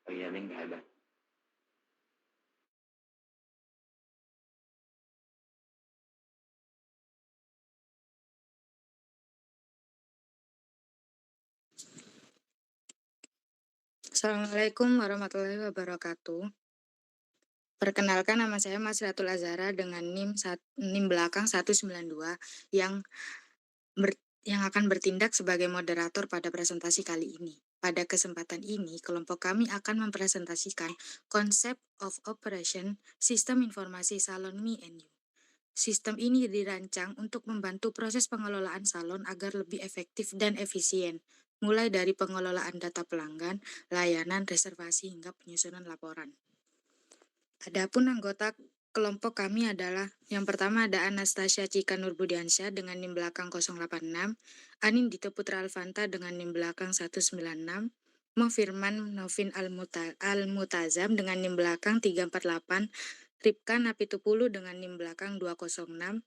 Oh iya, link nggak ada. Assalamualaikum warahmatullahi wabarakatuh. Perkenalkan, nama saya Masriatul Azhara dengan NIM belakang 192 yang yang akan bertindak sebagai moderator pada presentasi kali ini. Pada kesempatan ini, kelompok kami akan mempresentasikan konsep of operation sistem informasi salon Me and You. Sistem ini dirancang untuk membantu proses pengelolaan salon agar lebih efektif dan efisien, mulai dari pengelolaan data pelanggan, layanan, reservasi, hingga penyusunan laporan. Adapun anggota kelompok kami adalah, yang pertama ada Anastasia Cika Nurbudiansyah dengan NIM belakang 086, Anin Dito Putra Alfanta dengan NIM belakang 196, Firman Novin Al-Mutazam dengan NIM belakang 348, Ripka Napitupulu dengan NIM belakang 206,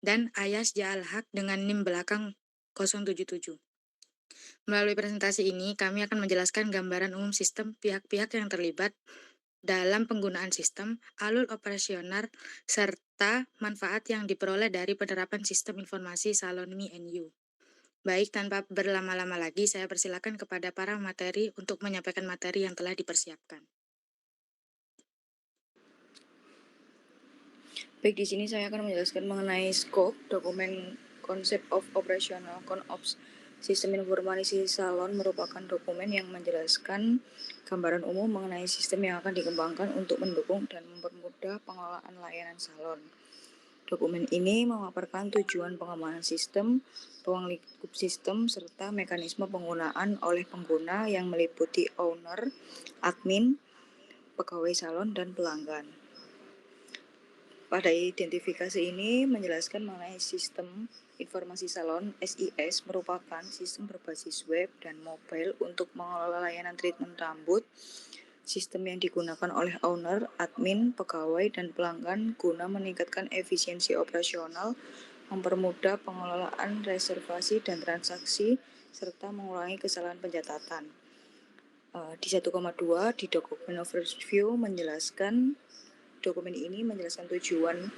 dan Ayas Jaal Haq dengan NIM belakang 077. Melalui presentasi ini, kami akan menjelaskan gambaran umum sistem, pihak-pihak yang terlibat dalam penggunaan sistem, alur operasional, serta manfaat yang diperoleh dari penerapan sistem informasi salon Me and You. Baik, tanpa berlama-lama lagi, saya persilakan kepada para materi untuk menyampaikan materi yang telah dipersiapkan. Baik, di sini saya akan menjelaskan mengenai scope, dokumen konsep of operational ConOps. Sistem informasi salon merupakan dokumen yang menjelaskan gambaran umum mengenai sistem yang akan dikembangkan untuk mendukung dan mempermudah pengelolaan layanan salon. Dokumen ini memaparkan tujuan pengembangan sistem, ruang lingkup sistem, serta mekanisme penggunaan oleh pengguna yang meliputi owner, admin, pegawai salon, dan pelanggan. Pada identifikasi ini menjelaskan mengenai sistem informasi salon. SIS merupakan sistem berbasis web dan mobile untuk mengelola layanan treatment rambut. Sistem yang digunakan oleh owner, admin, pegawai, dan pelanggan guna meningkatkan efisiensi operasional, mempermudah pengelolaan reservasi dan transaksi, serta mengurangi kesalahan pencatatan. Di 1,2 di dokumen overview menjelaskan dokumen ini menjelaskan tujuan,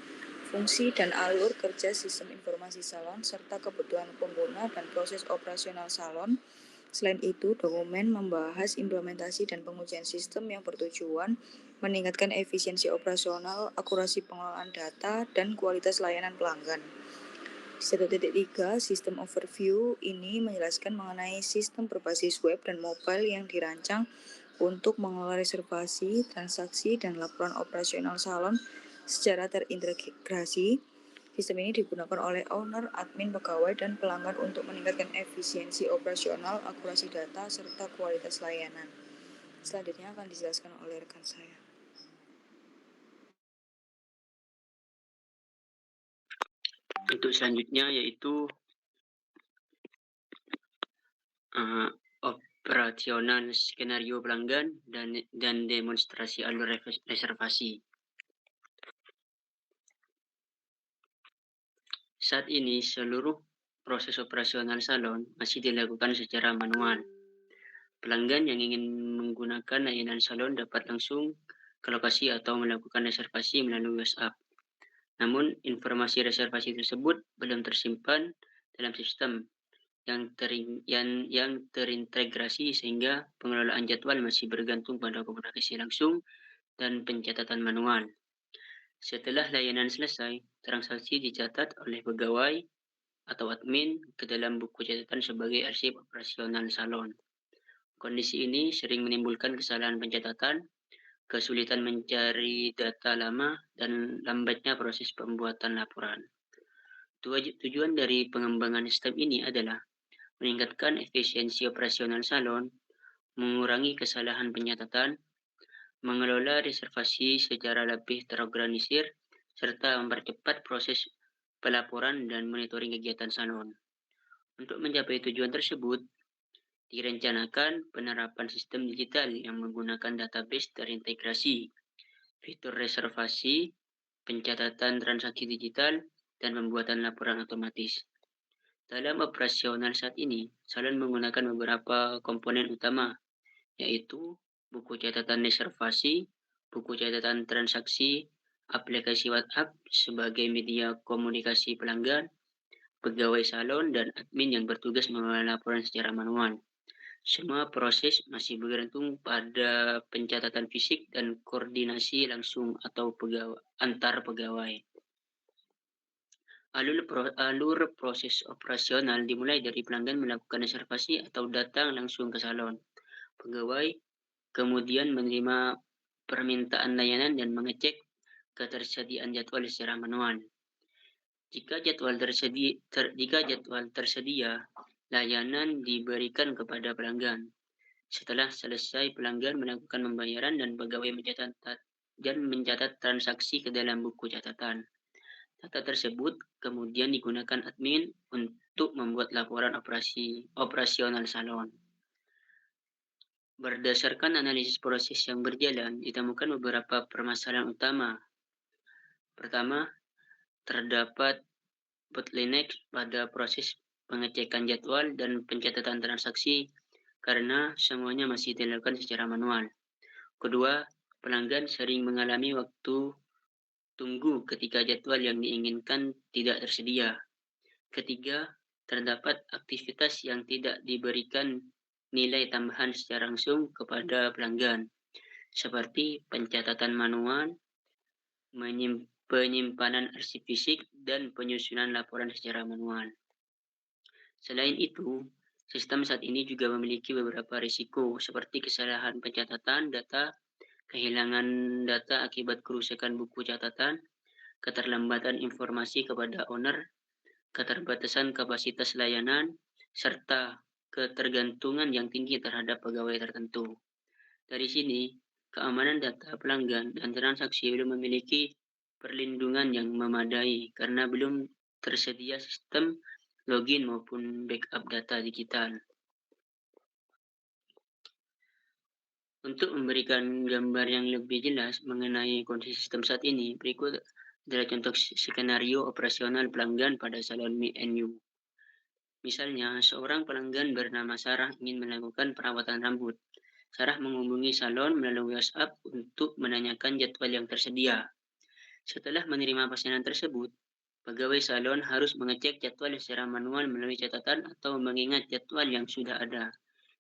fungsi, dan alur kerja sistem informasi salon, serta kebutuhan pengguna dan proses operasional salon. Selain itu, dokumen membahas implementasi dan pengujian sistem yang bertujuan meningkatkan efisiensi operasional, akurasi pengelolaan data, dan kualitas layanan pelanggan. Di 1.3, sistem overview ini menjelaskan mengenai sistem berbasis web dan mobile yang dirancang untuk mengelola reservasi, transaksi, dan laporan operasional salon secara terintegrasi. Sistem ini digunakan oleh owner, admin, pegawai, dan pelanggan untuk meningkatkan efisiensi operasional, akurasi data, serta kualitas layanan. Selanjutnya akan dijelaskan oleh rekan saya. Untuk selanjutnya yaitu operasional skenario pelanggan dan demonstrasi alur reservasi. Saat ini seluruh proses operasional salon masih dilakukan secara manual. Pelanggan yang ingin menggunakan layanan salon dapat langsung ke lokasi atau melakukan reservasi melalui WhatsApp. Namun, informasi reservasi tersebut belum tersimpan dalam sistem yang terintegrasi sehingga pengelolaan jadwal masih bergantung pada komunikasi langsung dan pencatatan manual. Setelah layanan selesai, transaksi dicatat oleh pegawai atau admin ke dalam buku catatan sebagai arsip operasional salon. Kondisi ini sering menimbulkan kesalahan pencatatan, kesulitan mencari data lama, dan lambatnya proses pembuatan laporan. Tujuan dari pengembangan sistem ini adalah meningkatkan efisiensi operasional salon, mengurangi kesalahan pencatatan, mengelola reservasi secara lebih terorganisir, serta mempercepat proses pelaporan dan monitoring kegiatan salon. Untuk mencapai tujuan tersebut, direncanakan penerapan sistem digital yang menggunakan database terintegrasi, fitur reservasi, pencatatan transaksi digital, dan pembuatan laporan otomatis. Dalam operasional saat ini, salon menggunakan beberapa komponen utama, yaitu buku catatan reservasi, buku catatan transaksi, aplikasi WhatsApp sebagai media komunikasi pelanggan, pegawai salon, dan admin yang bertugas mengelola laporan secara manual. Semua proses masih bergantung pada pencatatan fisik dan koordinasi langsung atau antar pegawai. Alur proses operasional dimulai dari pelanggan melakukan reservasi atau datang langsung ke salon. Pegawai kemudian menerima permintaan layanan dan mengecek ketersediaan jadwal secara manual. Jika jadwal tersedia, layanan diberikan kepada pelanggan. Setelah selesai, pelanggan melakukan pembayaran dan pegawai mencatat transaksi ke dalam buku catatan. Data tersebut kemudian digunakan admin untuk membuat laporan operasional salon. Berdasarkan analisis proses yang berjalan, ditemukan beberapa permasalahan utama. Pertama, terdapat bottleneck pada proses pengecekan jadwal dan pencatatan transaksi karena semuanya masih dilakukan secara manual. Kedua, pelanggan sering mengalami waktu tunggu ketika jadwal yang diinginkan tidak tersedia. Ketiga, terdapat aktivitas yang tidak diberikan nilai tambahan secara langsung kepada pelanggan, seperti pencatatan manual, penyimpanan arsip fisik, dan penyusunan laporan secara manual. Selain itu, sistem saat ini juga memiliki beberapa risiko, seperti kesalahan pencatatan data, kehilangan data akibat kerusakan buku catatan, keterlambatan informasi kepada owner, keterbatasan kapasitas layanan, serta ketergantungan yang tinggi terhadap pegawai tertentu. Dari sini, keamanan data pelanggan dan transaksi belum memiliki perlindungan yang memadai karena belum tersedia sistem login maupun backup data digital. Untuk memberikan gambar yang lebih jelas mengenai kondisi sistem saat ini, berikut adalah contoh skenario operasional pelanggan pada salon Me and You. Misalnya, seorang pelanggan bernama Sarah ingin melakukan perawatan rambut. Sarah menghubungi salon melalui WhatsApp untuk menanyakan jadwal yang tersedia. Setelah menerima pesanan tersebut, pegawai salon harus mengecek jadwal secara manual melalui catatan atau mengingat jadwal yang sudah ada.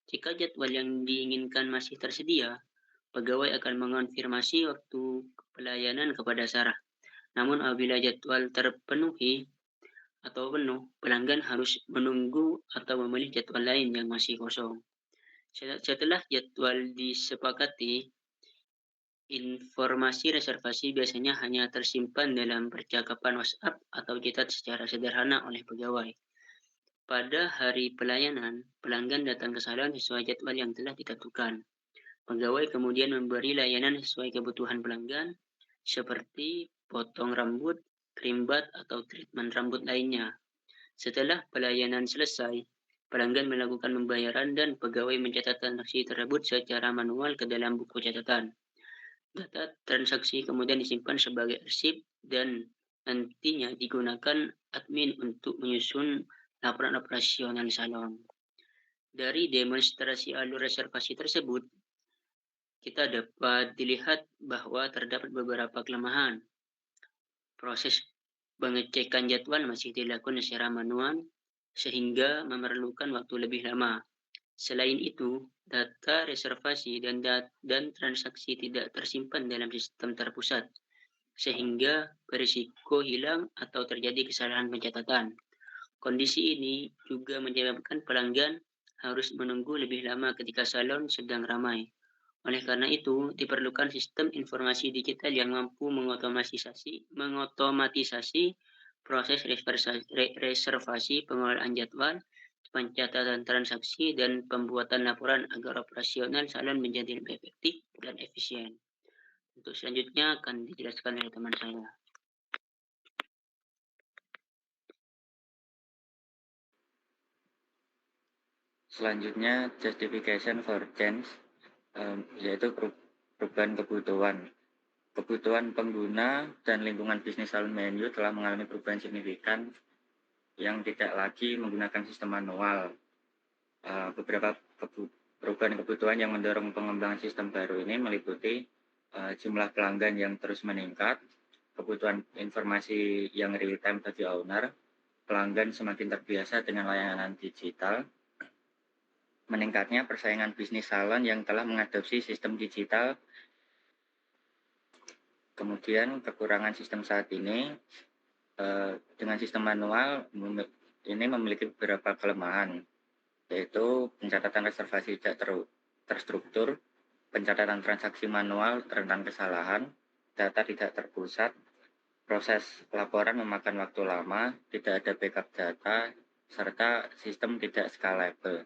Jika jadwal yang diinginkan masih tersedia, pegawai akan mengonfirmasi waktu pelayanan kepada Sarah. Namun apabila jadwal terpenuhi atau penuh, pelanggan harus menunggu atau memilih jadwal lain yang masih kosong. Setelah jadwal disepakati, informasi reservasi biasanya hanya tersimpan dalam percakapan WhatsApp atau chat secara sederhana oleh pegawai. Pada hari pelayanan, pelanggan datang ke salon sesuai jadwal yang telah ditentukan. Pegawai kemudian memberi layanan sesuai kebutuhan pelanggan, seperti potong rambut, krimbat, atau treatment rambut lainnya. Setelah pelayanan selesai, pelanggan melakukan pembayaran dan pegawai mencatat transaksi tersebut secara manual ke dalam buku catatan. Data transaksi kemudian disimpan sebagai arsip dan nantinya digunakan admin untuk menyusun laporan operasional salon. Dari demonstrasi alur reservasi tersebut, kita dapat dilihat bahwa terdapat beberapa kelemahan. Proses pengecekan jadwal masih dilakukan secara manual, sehingga memerlukan waktu lebih lama. Selain itu, data reservasi dan transaksi tidak tersimpan dalam sistem terpusat, sehingga berisiko hilang atau terjadi kesalahan pencatatan. Kondisi ini juga menyebabkan pelanggan harus menunggu lebih lama ketika salon sedang ramai. Oleh karena itu, diperlukan sistem informasi digital yang mampu mengotomatisasi proses reservasi, pengelolaan jadwal, pencatatan transaksi, dan pembuatan laporan agar operasional salon menjadi lebih efektif dan efisien. Untuk selanjutnya akan dijelaskan oleh teman saya. Selanjutnya, justification for change, yaitu perubahan kebutuhan. Kebutuhan pengguna dan lingkungan bisnis salon Me and You telah mengalami perubahan signifikan yang tidak lagi menggunakan sistem manual. Beberapa Perubahan kebutuhan yang mendorong pengembangan sistem baru ini meliputi jumlah pelanggan yang terus meningkat, kebutuhan informasi yang real-time bagi owner, pelanggan semakin terbiasa dengan layanan digital, meningkatnya persaingan bisnis salon yang telah mengadopsi sistem digital, kemudian kekurangan sistem saat ini dengan sistem manual ini memiliki beberapa kelemahan, yaitu pencatatan reservasi tidak terstruktur, pencatatan transaksi manual rentan kesalahan, data tidak terpusat, proses laporan memakan waktu lama, tidak ada backup data, serta sistem tidak scalable.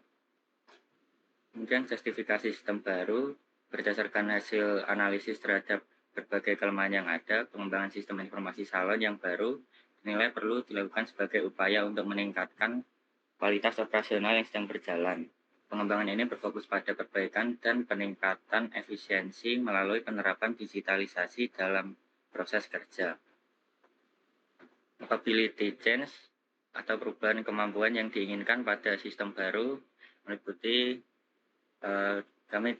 Kemudian justifikasi sistem baru berdasarkan hasil analisis terhadap berbagai kelemahan yang ada, pengembangan sistem informasi salon yang baru dinilai perlu dilakukan sebagai upaya untuk meningkatkan kualitas operasional yang sedang berjalan. Pengembangan ini berfokus pada perbaikan dan peningkatan efisiensi melalui penerapan digitalisasi dalam proses kerja. Capability change atau perubahan kemampuan yang diinginkan pada sistem baru meliputi kami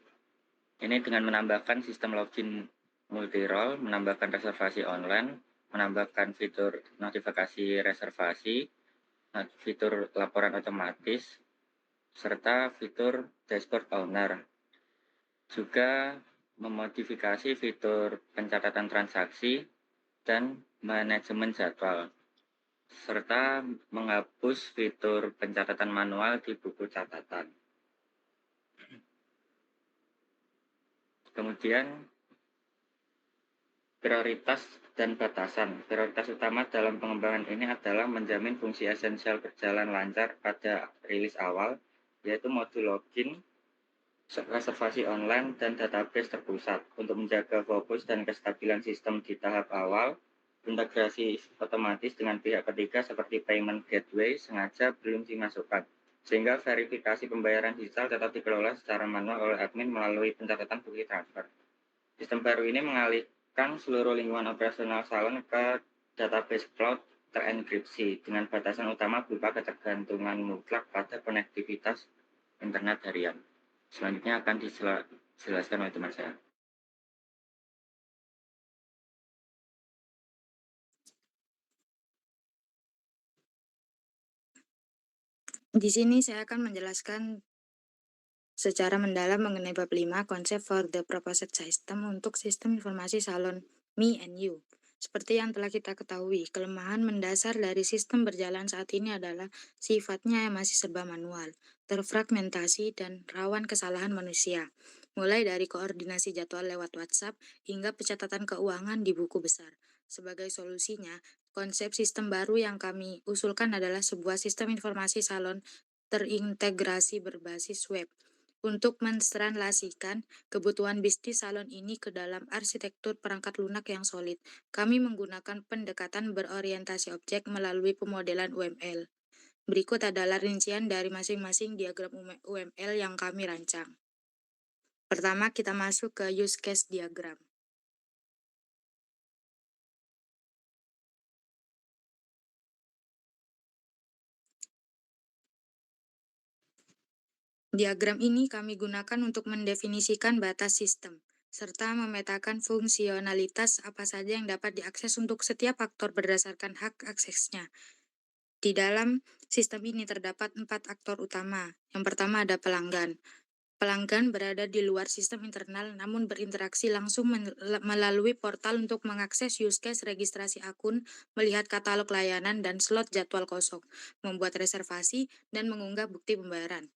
ini dengan menambahkan sistem login multi-role, menambahkan reservasi online, menambahkan fitur notifikasi reservasi, fitur laporan otomatis, serta fitur dashboard owner. Juga memodifikasi fitur pencatatan transaksi dan manajemen jadwal, serta menghapus fitur pencatatan manual di buku catatan. Kemudian prioritas dan batasan. Prioritas utama dalam pengembangan ini adalah menjamin fungsi esensial berjalan lancar pada rilis awal, yaitu modul login, reservasi online, dan database terpusat. Untuk menjaga fokus dan kestabilan sistem di tahap awal, integrasi otomatis dengan pihak ketiga seperti payment gateway sengaja belum dimasukkan, sehingga verifikasi pembayaran digital tetap dikelola secara manual oleh admin melalui pencatatan bukti transfer. Sistem baru ini mengalihkan seluruh lingkungan operasional salon ke database cloud terenkripsi dengan batasan utama berupa ketergantungan mutlak pada konektivitas internet harian. Selanjutnya akan dijelaskan oleh teman saya. Di sini saya akan menjelaskan secara mendalam mengenai bab 5 konsep for the proposed system untuk sistem informasi salon Me and You. Seperti yang telah kita ketahui, kelemahan mendasar dari sistem berjalan saat ini adalah sifatnya yang masih serba manual, terfragmentasi, dan rawan kesalahan manusia. Mulai dari koordinasi jadwal lewat WhatsApp hingga pencatatan keuangan di buku besar. Sebagai solusinya, konsep sistem baru yang kami usulkan adalah sebuah sistem informasi salon terintegrasi berbasis web untuk menstranslasikan kebutuhan bisnis salon ini ke dalam arsitektur perangkat lunak yang solid. Kami menggunakan pendekatan berorientasi objek melalui pemodelan UML. Berikut adalah rincian dari masing-masing diagram UML yang kami rancang. Pertama, kita masuk ke use case diagram. Diagram ini kami gunakan untuk mendefinisikan batas sistem, serta memetakan fungsionalitas apa saja yang dapat diakses untuk setiap aktor berdasarkan hak aksesnya. Di dalam sistem ini terdapat 4 aktor utama. Yang pertama ada pelanggan. Pelanggan berada di luar sistem internal namun berinteraksi langsung melalui portal untuk mengakses use case registrasi akun, melihat katalog layanan dan slot jadwal kosong, membuat reservasi, dan mengunggah bukti pembayaran.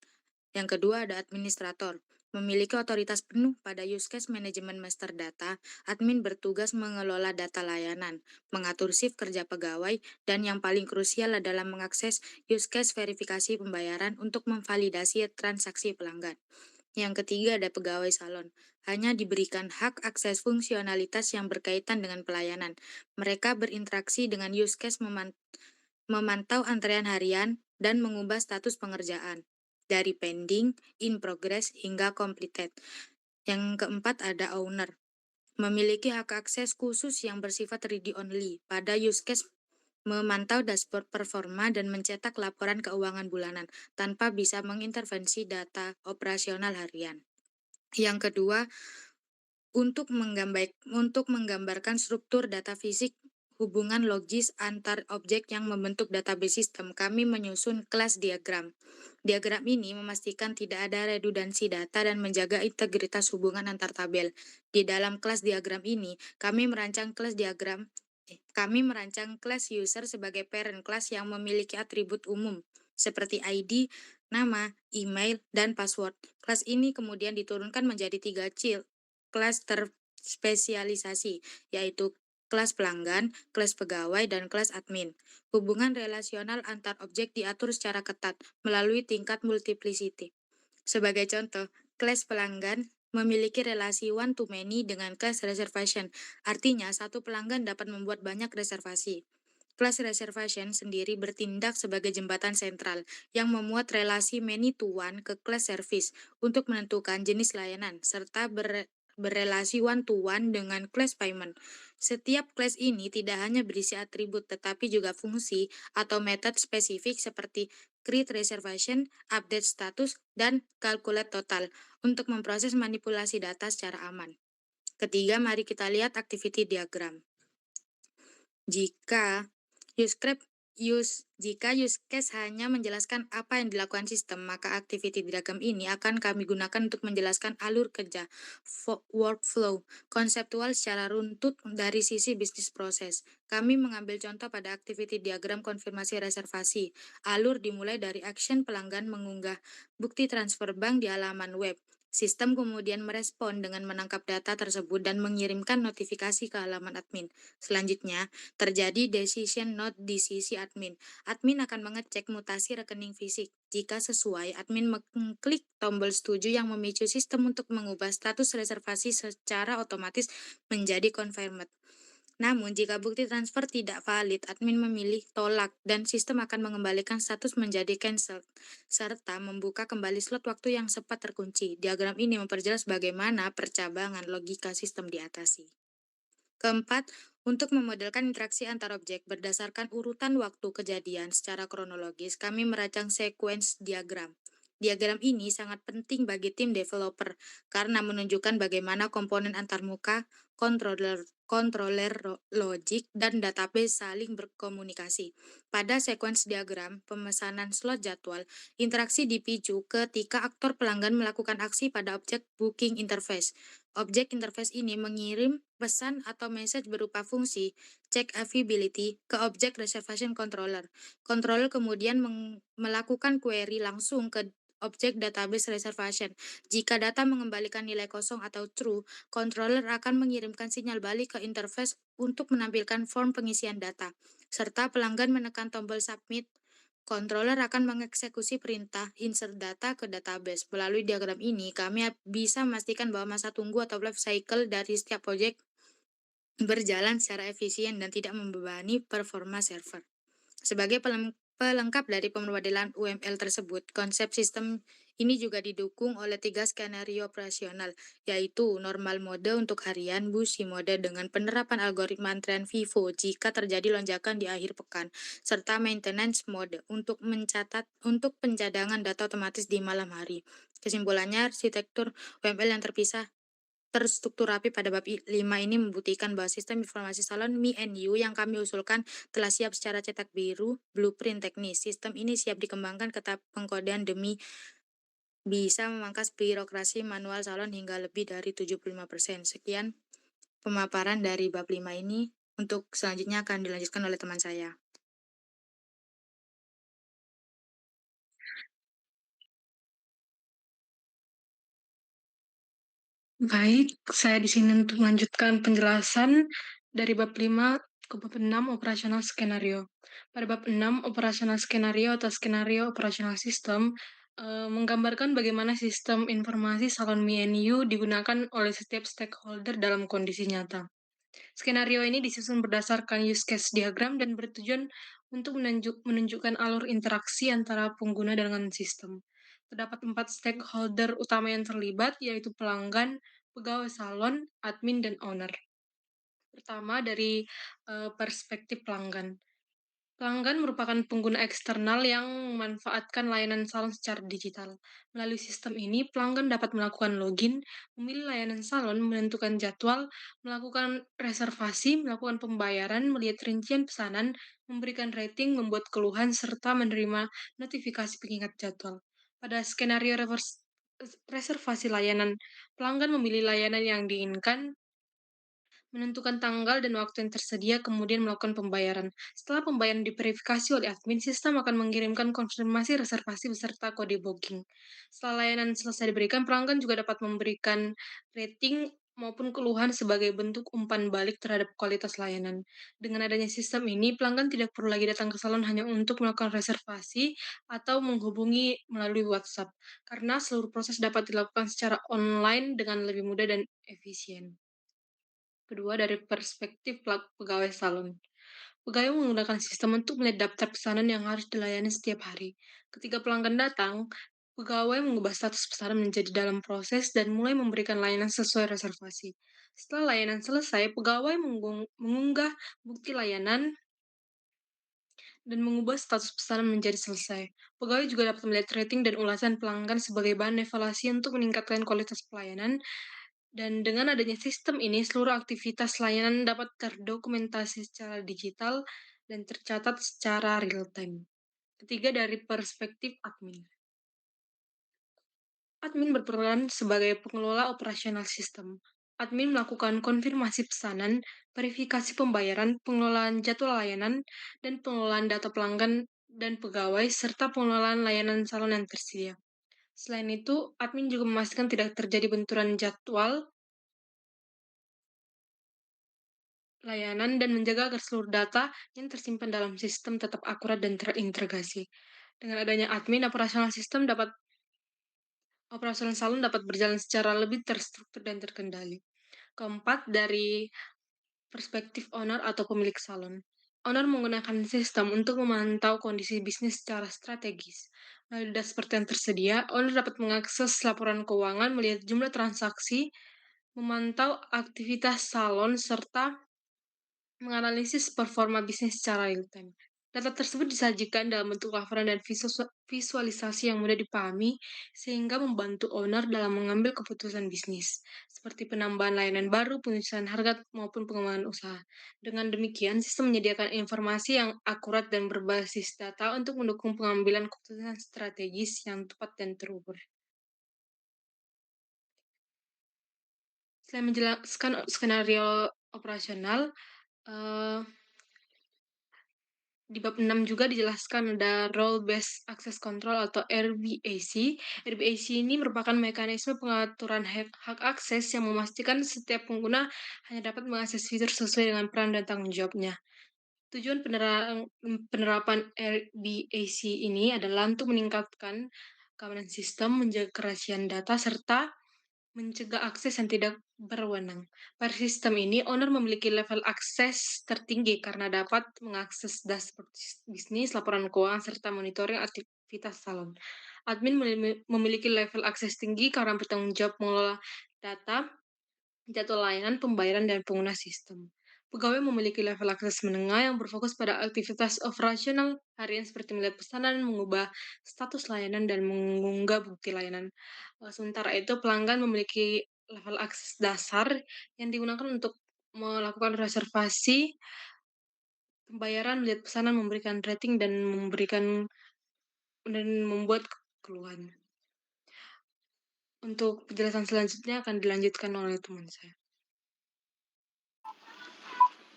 Yang kedua ada administrator. Memiliki otoritas penuh pada use case manajemen master data, admin bertugas mengelola data layanan, mengatur shift kerja pegawai, dan yang paling krusial adalah mengakses use case verifikasi pembayaran untuk memvalidasi transaksi pelanggan. Yang ketiga ada pegawai salon. Hanya diberikan hak akses fungsionalitas yang berkaitan dengan pelayanan. Mereka berinteraksi dengan use case memantau antrean harian, dan mengubah status pengerjaan dari pending, in progress, hingga completed. Yang keempat ada owner. Memiliki hak akses khusus yang bersifat read only pada use case memantau dashboard performa dan mencetak laporan keuangan bulanan tanpa bisa mengintervensi data operasional harian. Yang kedua, untuk menggambarkan struktur data fisik hubungan logis antar objek yang membentuk database sistem, kami menyusun kelas diagram. Diagram ini memastikan tidak ada redundansi data dan menjaga integritas hubungan antar tabel. Di dalam kelas diagram ini, kami merancang kelas user sebagai parent class yang memiliki atribut umum seperti ID, nama, email, dan password. Kelas ini kemudian diturunkan menjadi 3 kelas terspesialisasi, yaitu kelas pelanggan, kelas pegawai, dan kelas admin. Hubungan relasional antar objek diatur secara ketat melalui tingkat multiplicity. Sebagai contoh, kelas pelanggan memiliki relasi one-to-many dengan kelas reservation. Artinya, satu pelanggan dapat membuat banyak reservasi. Kelas reservation sendiri bertindak sebagai jembatan sentral yang memuat relasi many-to-one ke kelas service untuk menentukan jenis layanan, serta berelasi one-to-one dengan kelas payment. Setiap kelas ini tidak hanya berisi atribut, tetapi juga fungsi atau metode spesifik seperti create reservation, update status, dan calculate total untuk memproses manipulasi data secara aman. Ketiga, mari kita lihat activity diagram. Jika use case hanya menjelaskan apa yang dilakukan sistem, maka activity diagram ini akan kami gunakan untuk menjelaskan alur kerja, workflow, konseptual secara runtut dari sisi bisnis proses. Kami mengambil contoh pada activity diagram konfirmasi reservasi. Alur dimulai dari action pelanggan mengunggah bukti transfer bank di halaman web. Sistem kemudian merespon dengan menangkap data tersebut dan mengirimkan notifikasi ke halaman admin. Selanjutnya, terjadi decision note di sisi admin. Admin akan mengecek mutasi rekening fisik. Jika sesuai, admin mengklik tombol setuju yang memicu sistem untuk mengubah status reservasi secara otomatis menjadi confirmed. Namun, jika bukti transfer tidak valid, admin memilih tolak dan sistem akan mengembalikan status menjadi cancelled, serta membuka kembali slot waktu yang sempat terkunci. Diagram ini memperjelas bagaimana percabangan logika sistem diatasi. Keempat, untuk memodelkan interaksi antar objek berdasarkan urutan waktu kejadian secara kronologis, kami merancang sequence diagram. Diagram ini sangat penting bagi tim developer karena menunjukkan bagaimana komponen antarmuka, controller logik, dan database saling berkomunikasi. Pada sequence diagram, pemesanan slot jadwal, interaksi dipicu ketika aktor pelanggan melakukan aksi pada objek booking interface. Objek interface ini mengirim pesan atau message berupa fungsi check availability ke objek reservation controller. Controller kemudian melakukan query langsung ke objek database reservation. Jika data mengembalikan nilai kosong atau true, controller akan mengirimkan sinyal balik ke interface untuk menampilkan form pengisian data, serta pelanggan menekan tombol submit. Controller akan mengeksekusi perintah insert data ke database. Melalui diagram ini, kami bisa memastikan bahwa masa tunggu atau life cycle dari setiap proyek berjalan secara efisien dan tidak membebani performa server. Sebagai pelengkap dari pemodelan UML tersebut, konsep sistem ini juga didukung oleh 3 skenario operasional, yaitu normal mode untuk harian, busy mode dengan penerapan algoritma antrean FIFO jika terjadi lonjakan di akhir pekan, serta maintenance mode untuk pencadangan data otomatis di malam hari. Kesimpulannya, arsitektur UML yang terstruktur rapi pada bab 5 ini membuktikan bahwa sistem informasi salon Me and You yang kami usulkan telah siap secara cetak biru, blueprint teknis. Sistem ini siap dikembangkan ke tahap pengkodean demi bisa memangkas birokrasi manual salon hingga lebih dari 75%. Sekian pemaparan dari bab 5 ini. Untuk selanjutnya akan dilanjutkan oleh teman saya. Baik, saya di sini untuk melanjutkan penjelasan dari bab 5 ke bab 6 operasional skenario. Pada bab 6 operasional skenario atau skenario operasional sistem menggambarkan bagaimana sistem informasi salon Me and You digunakan oleh setiap stakeholder dalam kondisi nyata. Skenario ini disusun berdasarkan use case diagram dan bertujuan untuk menunjukkan alur interaksi antara pengguna dengan sistem. Terdapat 4 stakeholder utama yang terlibat, yaitu pelanggan, pegawai salon, admin, dan owner. Pertama, dari perspektif pelanggan. Pelanggan merupakan pengguna eksternal yang memanfaatkan layanan salon secara digital. Melalui sistem ini, pelanggan dapat melakukan login, memilih layanan salon, menentukan jadwal, melakukan reservasi, melakukan pembayaran, melihat rincian pesanan, memberikan rating, membuat keluhan, serta menerima notifikasi pengingat jadwal. Pada skenario reservasi layanan, pelanggan memilih layanan yang diinginkan, menentukan tanggal dan waktu yang tersedia, kemudian melakukan pembayaran. Setelah pembayaran diverifikasi oleh admin, sistem akan mengirimkan konfirmasi reservasi beserta kode booking. Setelah layanan selesai diberikan, pelanggan juga dapat memberikan rating maupun keluhan sebagai bentuk umpan balik terhadap kualitas layanan. Dengan adanya sistem ini, pelanggan tidak perlu lagi datang ke salon hanya untuk melakukan reservasi atau menghubungi melalui WhatsApp, karena seluruh proses dapat dilakukan secara online dengan lebih mudah dan efisien. Kedua, dari perspektif pegawai salon. Pegawai menggunakan sistem untuk melihat daftar pesanan yang harus dilayani setiap hari. Ketika pelanggan datang, pegawai mengubah status pesanan menjadi dalam proses dan mulai memberikan layanan sesuai reservasi. Setelah layanan selesai, pegawai mengunggah bukti layanan dan mengubah status pesanan menjadi selesai. Pegawai juga dapat melihat rating dan ulasan pelanggan sebagai bahan evaluasi untuk meningkatkan kualitas pelayanan. Dan dengan adanya sistem ini, seluruh aktivitas layanan dapat terdokumentasi secara digital dan tercatat secara real-time. Ketiga, dari perspektif admin. Admin berperan sebagai pengelola operasional sistem. Admin melakukan konfirmasi pesanan, verifikasi pembayaran, pengelolaan jadwal layanan, dan pengelolaan data pelanggan dan pegawai, serta pengelolaan layanan salon yang tersedia. Selain itu, admin juga memastikan tidak terjadi benturan jadwal layanan dan menjaga agar seluruh data yang tersimpan dalam sistem tetap akurat dan terintegrasi. Dengan adanya admin, operasional salon dapat berjalan secara lebih terstruktur dan terkendali. Keempat, dari perspektif owner atau pemilik salon. Owner menggunakan sistem untuk memantau kondisi bisnis secara strategis. Melalui dashboard yang tersedia, owner dapat mengakses laporan keuangan, melihat jumlah transaksi, memantau aktivitas salon, serta menganalisis performa bisnis secara real-time. Data tersebut disajikan dalam bentuk laporan dan visualisasi yang mudah dipahami, sehingga membantu owner dalam mengambil keputusan bisnis, seperti penambahan layanan baru, penyusunan harga, maupun pengembangan usaha. Dengan demikian, sistem menyediakan informasi yang akurat dan berbasis data untuk mendukung pengambilan keputusan strategis yang tepat dan terukur. Selain menjelaskan skenario operasional, di bab 6 juga dijelaskan ada Role Based Access Control atau RBAC. RBAC ini merupakan mekanisme pengaturan hak akses yang memastikan setiap pengguna hanya dapat mengakses fitur sesuai dengan peran dan tanggung jawabnya. Tujuan penerapan RBAC ini adalah untuk meningkatkan keamanan sistem, menjaga kerahasiaan data, serta mencegah akses yang tidak berwenang. Pada sistem ini, owner memiliki level akses tertinggi karena dapat mengakses dashboard bisnis, laporan keuangan, serta monitoring aktivitas salon. Admin memiliki level akses tinggi karena bertanggung jawab mengelola data, jadwal layanan, pembayaran, dan pengguna sistem. Pegawai memiliki level akses menengah yang berfokus pada aktivitas operasional harian seperti melihat pesanan, mengubah status layanan, dan mengunggah bukti layanan. Sementara itu, pelanggan memiliki level akses dasar yang digunakan untuk melakukan reservasi, pembayaran, melihat pesanan, memberikan rating, dan membuat keluhan. Untuk penjelasan selanjutnya akan dilanjutkan oleh teman saya.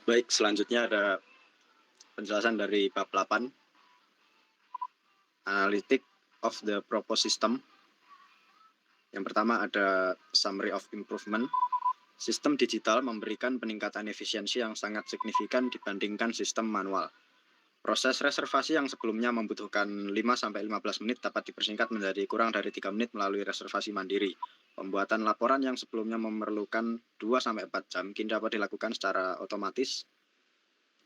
Baik, selanjutnya ada penjelasan dari bab 8, Analytic of the Proposed System. Yang pertama ada Summary of Improvement. Sistem digital memberikan peningkatan efisiensi yang sangat signifikan dibandingkan sistem manual. Proses reservasi yang sebelumnya membutuhkan 5-15 menit dapat dipersingkat menjadi kurang dari 3 menit melalui reservasi mandiri. Pembuatan laporan yang sebelumnya memerlukan 2-4 jam kini dapat dilakukan secara otomatis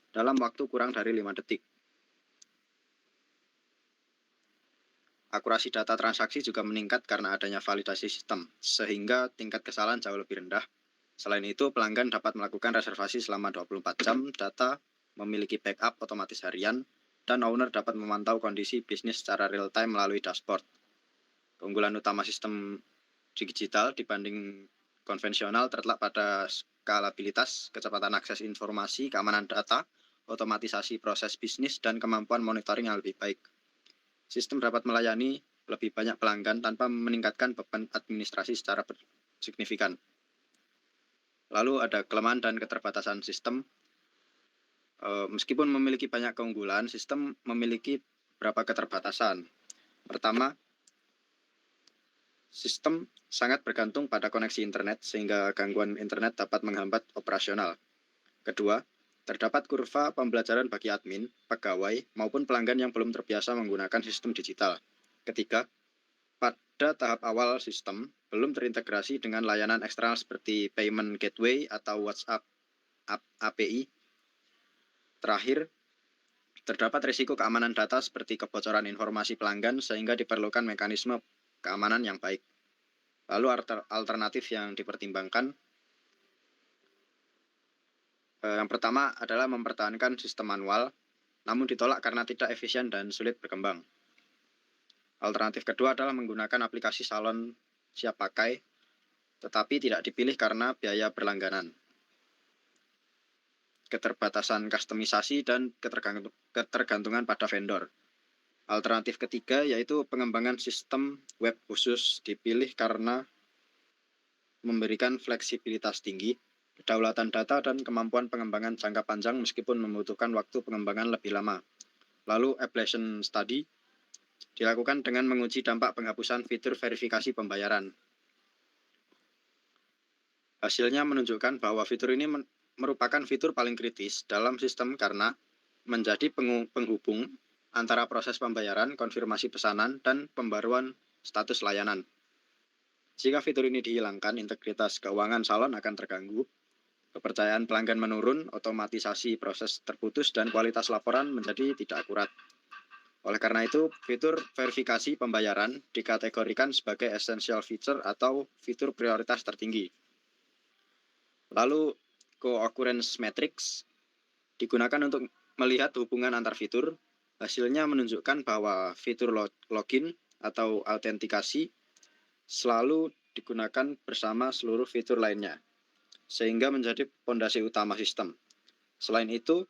dalam waktu kurang dari 5 detik. Akurasi data transaksi juga meningkat karena adanya validasi sistem, sehingga tingkat kesalahan jauh lebih rendah. Selain itu, pelanggan dapat melakukan reservasi selama 24 jam, data memiliki backup otomatis harian, dan owner dapat memantau kondisi bisnis secara real time melalui dashboard. Keunggulan utama sistem digital dibanding konvensional terletak pada skalabilitas, kecepatan akses informasi, keamanan data, otomatisasi proses bisnis, dan kemampuan monitoring yang lebih baik. Sistem dapat melayani lebih banyak pelanggan tanpa meningkatkan beban administrasi secara signifikan. Lalu ada kelemahan dan keterbatasan sistem. Meskipun memiliki banyak keunggulan, sistem memiliki beberapa keterbatasan. Pertama, sistem sangat bergantung pada koneksi internet sehingga gangguan internet dapat menghambat operasional. Kedua, terdapat kurva pembelajaran bagi admin, pegawai, maupun pelanggan yang belum terbiasa menggunakan sistem digital. Ketiga, pada tahap awal sistem belum terintegrasi dengan layanan eksternal seperti payment gateway atau WhatsApp API. Terakhir, terdapat risiko keamanan data seperti kebocoran informasi pelanggan sehingga diperlukan mekanisme keamanan yang baik. Lalu alternatif yang dipertimbangkan, yang pertama adalah mempertahankan sistem manual, namun ditolak karena tidak efisien dan sulit berkembang. Alternatif kedua adalah menggunakan aplikasi salon siap pakai, tetapi tidak dipilih karena biaya berlangganan, keterbatasan kustomisasi, dan ketergantungan pada vendor. Alternatif ketiga yaitu pengembangan sistem web khusus, dipilih karena memberikan fleksibilitas tinggi, kedaulatan data, dan kemampuan pengembangan jangka panjang meskipun membutuhkan waktu pengembangan lebih lama. Lalu ablation study dilakukan dengan menguji dampak penghapusan fitur verifikasi pembayaran. Hasilnya menunjukkan bahwa fitur ini merupakan fitur paling kritis dalam sistem karena menjadi penghubung antara proses pembayaran, konfirmasi pesanan, dan pembaruan status layanan. Jika fitur ini dihilangkan, integritas keuangan salon akan terganggu, kepercayaan pelanggan menurun, otomatisasi proses terputus, dan kualitas laporan menjadi tidak akurat. Oleh karena itu, fitur verifikasi pembayaran dikategorikan sebagai essential feature atau fitur prioritas tertinggi. Lalu, co-occurrence matrix digunakan untuk melihat hubungan antar fitur. Hasilnya menunjukkan bahwa fitur login atau autentikasi selalu digunakan bersama seluruh fitur lainnya, sehingga menjadi fondasi utama sistem. Selain itu,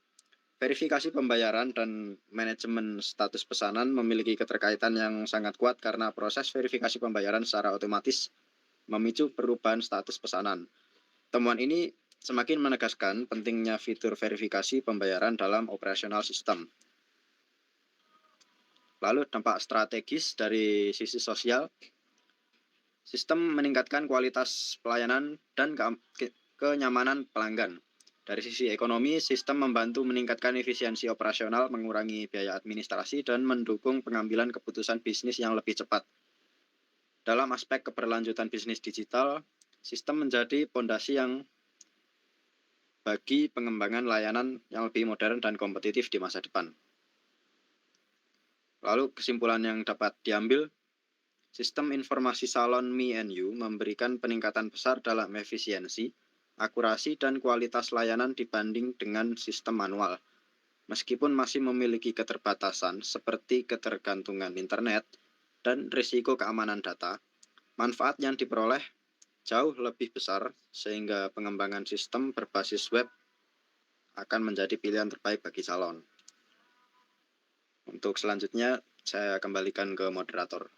verifikasi pembayaran dan manajemen status pesanan memiliki keterkaitan yang sangat kuat karena proses verifikasi pembayaran secara otomatis memicu perubahan status pesanan. Temuan ini semakin menegaskan pentingnya fitur verifikasi pembayaran dalam operasional sistem. Lalu dampak strategis dari sisi sosial, sistem meningkatkan kualitas pelayanan dan kenyamanan pelanggan. Dari sisi ekonomi, sistem membantu meningkatkan efisiensi operasional, mengurangi biaya administrasi, dan mendukung pengambilan keputusan bisnis yang lebih cepat. Dalam aspek keberlanjutan bisnis digital, sistem menjadi fondasi yang bagi pengembangan layanan yang lebih modern dan kompetitif di masa depan. Lalu kesimpulan yang dapat diambil, sistem informasi salon Me&You memberikan peningkatan besar dalam efisiensi, akurasi, dan kualitas layanan dibanding dengan sistem manual. Meskipun masih memiliki keterbatasan seperti ketergantungan internet dan risiko keamanan data, manfaat yang diperoleh jauh lebih besar sehingga pengembangan sistem berbasis web akan menjadi pilihan terbaik bagi salon. Untuk selanjutnya, saya kembalikan ke moderator.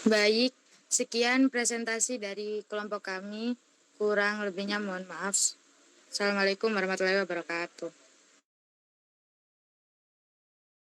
Baik, sekian presentasi dari kelompok kami. Kurang lebihnya mohon maaf. Assalamualaikum warahmatullahi wabarakatuh.